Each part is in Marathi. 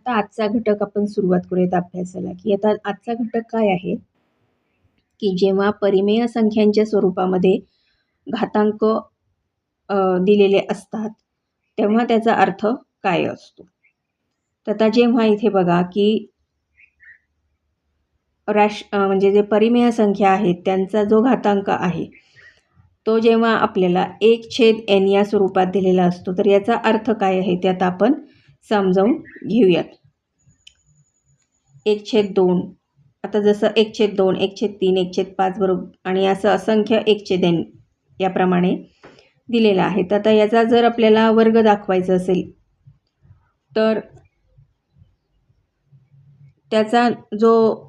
आता आजचा घटक आपण सुरुवात करूयात अभ्यासाला, की आता आजचा घटक काय आहे, की जेव्हा परिमेय संख्यांच्या स्वरूपामध्ये घातांक दिलेले असतात, तेव्हा त्याचा अर्थ काय असतो. तर आता जेव्हा इथे बघा, की म्हणजे जे परिमेय संख्या आहेत त्यांचा जो घातांक आहे, तो जेव्हा आपल्याला 1/n या स्वरूपात दिलेला असतो, तर याचा अर्थ काय आहे ते आता आपण समजावून घेऊयात. 1/2 आता जसं 1/2, 1/3, 1/5 बरोबर आणि असं असंख्य 1/n याप्रमाणे दिलेलं आहे. तर आता याचा जर आपल्याला वर्ग दाखवायचा असेल तर त्याचा जो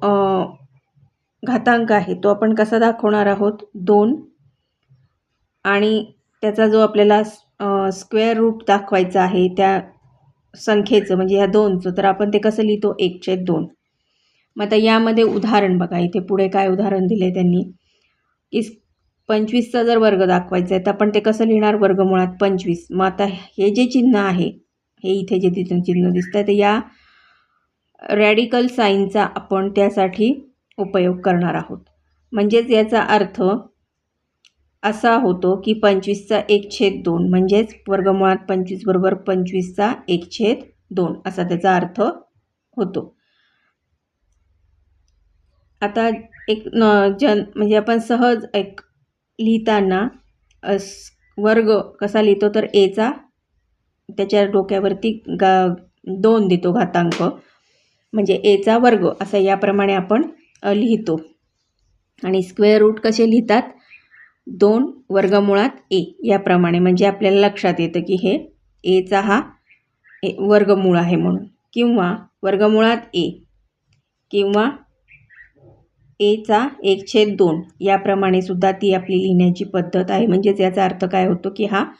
घातांक आहे तो आपण कसा दाखवणार आहोत, 2 आणि त्याचा जो आपल्याला स्क्वेअर रूट दाखवायचा आहे त्या संख्येचं म्हणजे ह्या 2चं, तर आपण ते कसं लिहितो, 1/2. मग आता यामध्ये उदाहरण बघा, इथे पुढे काय उदाहरण दिले त्यांनी, की 25चा जर वर्ग दाखवायचा आहे तर आपण ते कसं लिहिणार, वर्गमुळात 25. मग आता हे जे चिन्ह आहे, हे इथे जे तिथून चिन्ह दिसतं आहे, तर या रॅडिकल साईनचा आपण त्यासाठी उपयोग करणार आहोत. म्हणजेच याचा अर्थ असा होतो की 25चा 1/2 म्हणजेच वर्गमुळात 25 बरोबर 25चा 1/2 असा त्याचा अर्थ होतो. आता एक म्हणजे आपण सहज एक लिहिताना वर्ग कसा लिहितो, तर एचा त्याच्या डोक्यावरती 2 देतो घातांक, म्हणजे एचा वर्ग असं याप्रमाणे आपण लिहितो. आणि स्क्वेअर रूट कसे लिहितात, 2 वर्गमुळात ए याप्रमाणे, म्हणजे आपल्याला लक्षात येतं की हे एचा हा वर्गमूळ आहे म्हणून, किंवा वर्गमुळात ए किंवा एचा 1/2 याप्रमाणे सुद्धा ती आपली लिहिण्याची पद्धत आहे. म्हणजेच याचा अर्थ काय होतो, की हा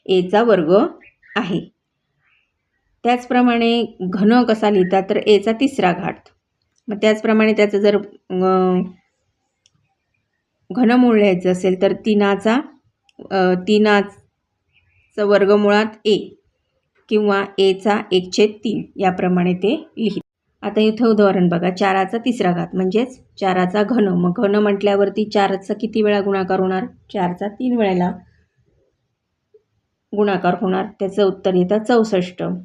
एचा वर्ग आहे. त्याचप्रमाणे घन कसा लिहितात, तर एचा 3रा घात. मग त्याचप्रमाणे त्याचं जर घनमूळ लिहायचं असेल तर 3चा वर्गमुळात ए किंवा एचा 1/3 याप्रमाणे ते लिहितात. आता इथं उदाहरण बघा, 4चा 3रा घात म्हणजेच 4चा घन. मग घन म्हटल्यावरती 4चा किती वेळा गुणाकार होणार, 4चा 3 वेळेला गुणाकार होणार. त्याचं उत्तर येतं 64.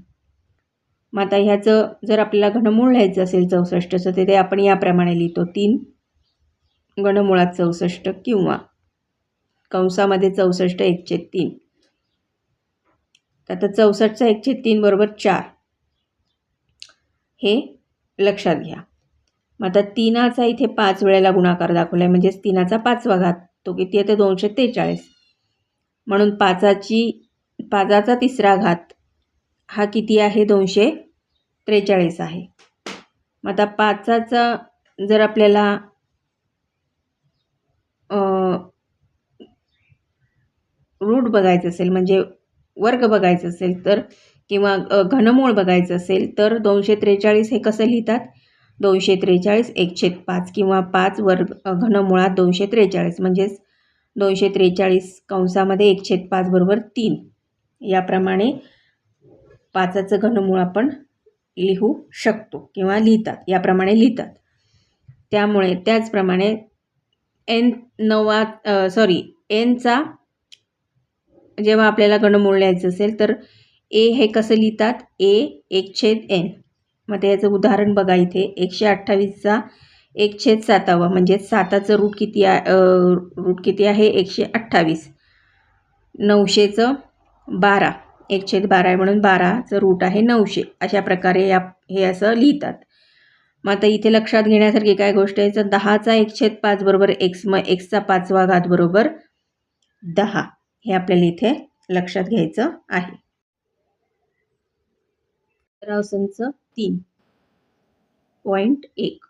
मग आता ह्याचं जर आपल्याला घनमूळ लिहायचं असेल 64चं, तर ते आपण याप्रमाणे लिहितो, 3 घनमुळात 64 किंवा कंसामध्ये 64 1/3. आता 64चा 1/3 बरोबर 4 हे लक्षात घ्या. मग आता 3चा इथे 5 वेळेला गुणाकार दाखवला आहे, म्हणजेच 3चा 5वा घात, तो किती आहे, 243. म्हणून 5चा 3रा घात हा किती आहे, 243 आहे. मग आता 5चा जर आपल्याला रूट बघायचं असेल, म्हणजे वर्ग बघायचं असेल तर, किंवा घनमूळ बघायचं असेल तर 243 हे कसं लिहितात, 243 1/5 किंवा 5 वर्ग घनमुळात 243 म्हणजेच 243 कंसामध्ये 1/5 बरोबर 3 याप्रमाणे 5चं घनमूळ आपण लिहू शकतो किंवा लिहितात, याप्रमाणे लिहितात. त्यामुळे त्याचप्रमाणे एनचा जेव्हा आपल्याला घनमूळ लिहायचं असेल तर ए हे कसं लिहितात, ए 1/n. मग ते याचं उदाहरण बघा, इथे 128चा 1/7 म्हणजे 7चं रूट किती आहे 128. 900चं 12 1/12 आहे म्हणून 12चं रूट आहे 900. अशा प्रकारे हे असं लिहितात. मग आता इथे लक्षात घेण्यासारखी काय गोष्ट आहे, तर 10चा 1/5 बरोबर x, मग xचा 5वा घात बरोबर 10 हे आपल्याला इथे लक्षात घ्यायचं आहे. सराव संच 3.1